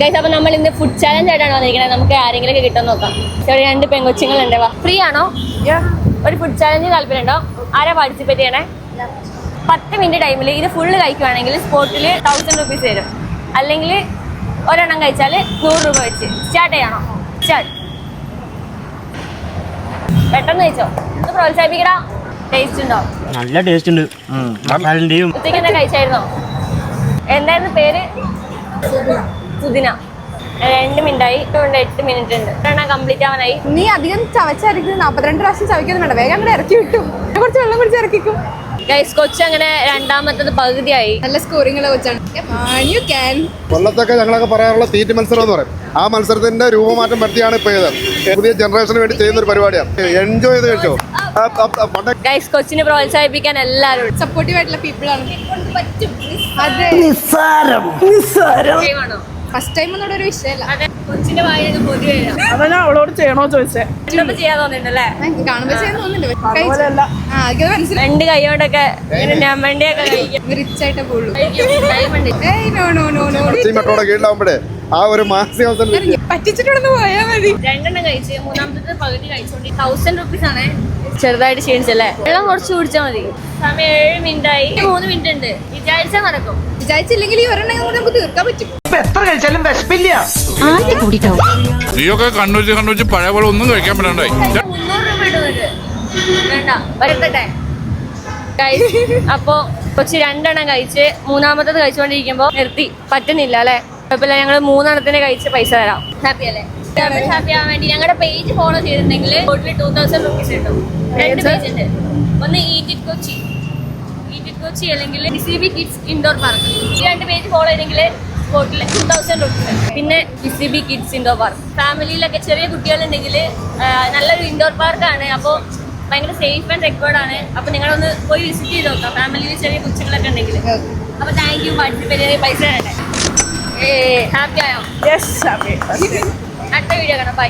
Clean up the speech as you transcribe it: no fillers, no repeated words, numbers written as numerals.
Guys, അപ്പൊ നമ്മൾ ഇന്ന് ഫുഡ് ചാലഞ്ച് ആയിട്ടാണ് വന്നിരിക്കുന്നത്. നമുക്ക് ആരെങ്കിലും ഒക്കെ കിട്ടാൻ നോക്കാം. ഇവിടെ 2 പെങ്കൊച്ചുങ്ങളുണ്ട്. ഫ്രീ ആണോ? ഒരു ഫുഡ് ചാലഞ്ച് താല്പര്യമുണ്ടോ? ആരാ പാർട്ടിസിപ്പേറ്റ് ചെയ്യണേ? 10 മിനിറ്റ് ടൈമിൽ ഇത് ഫുള്ള് കഴിക്കുവാണെങ്കിൽ സ്പോട്ടിൽ 1000 റുപ്പീസ് തരും. അല്ലെങ്കിൽ ഒരെണ്ണം കഴിച്ചാൽ 100 രൂപ വെച്ച്. സ്റ്റാർട്ട് ചെയ്യണോ? സ്റ്റാർട്ട്. പെട്ടെന്ന് കഴിച്ചോ, ഇത് പ്രോത്സാഹിപ്പിക്കടാ. ടേസ്റ്റ് ഉണ്ടോ? നല്ല ടേസ്റ്റ് ഉണ്ട്. ഉച്ചയ്ക്ക് എന്താ കഴിച്ചായിരുന്നോ? എന്തായിരുന്നു പേര്? സുദിന. 2 മിനിറ്റായി. 8 മിനിറ്റ് ഉണ്ട്. ഒരെണ്ണം കംപ്ലീറ്റ് ആവാനായി. നീ അധികം ചവച്ചരക്കുന്നത് 42 പ്രാവശ്യം ചവയ്ക്കൊന്നും വേണ്ട. വേഗം അങ്ങനെ ഇറക്കി വിട്ടു. കുറച്ച് വെള്ളം കുടിച്ച് ഇറക്കിക്കും. ഗൈസ്, കൊച്ചങ്ങനെ രണ്ടാമത്തത് പകുതിയായി. നല്ല സ്കോറിംഗ് കൊച്ചാണ്. കൊല്ലത്തൊക്കെ ഞങ്ങളൊക്കെ പറയാറുള്ള തീറ്റ് മത്സരം എന്ന് പറയും. ആ മത്സരത്തിന്റെ രൂപമാറ്റം വരുത്തിയാണ് ഇപ്പൊ ഇത്. പുതിയ ജനറേഷന് വേണ്ടി ചെയ്യുന്ന ഒരു പരിപാടിയാണ്. എൻജോയ് ചെയ്ത് കഴിച്ചോ. ഗൈസ്, കൊച്ചിനെ പ്രോത്സാഹിപ്പിക്കാൻ എല്ലാവരും സപ്പോർട്ടീവ് ആയിട്ടുള്ള പീപ്പിൾ ആണ്. അതെ, ഫസ്റ്റ് ടൈം ഒന്നും ഒരു വിഷയമല്ല. അതെ, കൊച്ചിന്റെ വായിലൊക്കെ പൊതി വരാം. അതാ ഞാൻ അവളോട് ചെയ്യണോ ചോദിച്ചേ. ചെയ്യാൻ തോന്നുന്നുണ്ടല്ലേ? കാണുമ്പോ ചെയ്യാൻ തോന്നുന്നുണ്ട്. മനസ്സിലായി. 2 കൈയോണ്ടൊക്കെ ഞമ്മണ്ടിയൊക്കെ കഴിക്കും. റിച്ച് ആയിട്ട് പോകുള്ളൂ. മെട്രോയുടെ കീഴിലാവുമ്പോഴേ ആ ഒരു മാനസികാവസ്ഥ പറ്റിച്ചിട്ടുണ്ടെന്ന് പോയാൽ മതി. 2 കഴിച്ച് മൂന്നാമത്തെ പകുതി കഴിച്ചോണ്ട് 1000 റുപ്പീസ് ആണ്. ചെറുതായിട്ട് ക്ഷീണിച്ചല്ലേ? വെള്ളം കുറച്ച് കുടിച്ചാൽ മതി. സമയം 7 മിനിറ്റായി. 3 മിനിറ്റ് ഉണ്ട്. വിചാരിച്ചാൽ നടക്കും. വിചാരിച്ചില്ലെങ്കിൽ ഈ ഒരെണ്ണം കൂടെ നമുക്ക് തീർക്കാൻ പറ്റും. എത്ര കഴിച്ചാലും വിശപ്പില്ല. നീയൊക്കെ കണ്ണൂച്ച് പഴയ പോലെ ഒന്നും കഴിക്കാൻ പറ്റണ്ടായി. 300 രൂപ ഇടുന്നത് വേണ്ട, വരട്ടെ. അപ്പൊ കൊച്ചി 2 എണ്ണം കഴിച്ച് മൂന്നാമത്തത് കഴിച്ചുകൊണ്ടിരിക്കുമ്പോ നിർത്തി. പറ്റുന്നില്ല അല്ലെ? കുഴപ്പമില്ല, ഞങ്ങൾ 3 എണ്ണത്തിന് കഴിച്ച് പൈസ തരാം. ഹാപ്പി അല്ലേ? ഹാപ്പി ആവാൻ വേണ്ടി ഞങ്ങളുടെ പേജ് ഫോളോ ചെയ്തിട്ടുണ്ടെങ്കിൽ ടോട്ടലി 2000 റുപ്പീസ് കിട്ടും. 2 പേജ് ഉണ്ട്. ഒന്ന് ഈറ്റ് ഇറ്റ് കൊച്ചി അല്ലെങ്കിൽ BCB കിഡ്സ് ഇൻഡോർ പാർക്ക്. ഈ 2 പേജ് ഫോളോ ചെയ്തെങ്കിൽ സ്പോട്ടിൽ 2000 റുപ്പീസ്. പിന്നെ BCB കിഡ്സ് ഇൻഡോർ പാർക്ക്. ഫാമിലിയിലൊക്കെ ചെറിയ കുട്ടികളുണ്ടെങ്കിൽ നല്ലൊരു ഇൻഡോർ പാർക്കാണ്. അപ്പോൾ ഭയങ്കര സേഫ് ആൻഡ് സെക്യൂർഡ് ആണ്. അപ്പോൾ നിങ്ങളൊന്ന് പോയി വിസിറ്റ് ചെയ്ത് നോക്കാം, ഫാമിലിയിൽ ചെറിയ കൊച്ചുങ്ങളൊക്കെ ഉണ്ടെങ്കിൽ. അപ്പോൾ താങ്ക് യു. പാർട്ടിസിപ്പേറ്റ് ചെയ്ത് പൈസ തരട്ടെ. ഹാപ്പി ആയോ? Yes, happy. അടുത്ത വീഡിയോ കാണാം. ബൈ.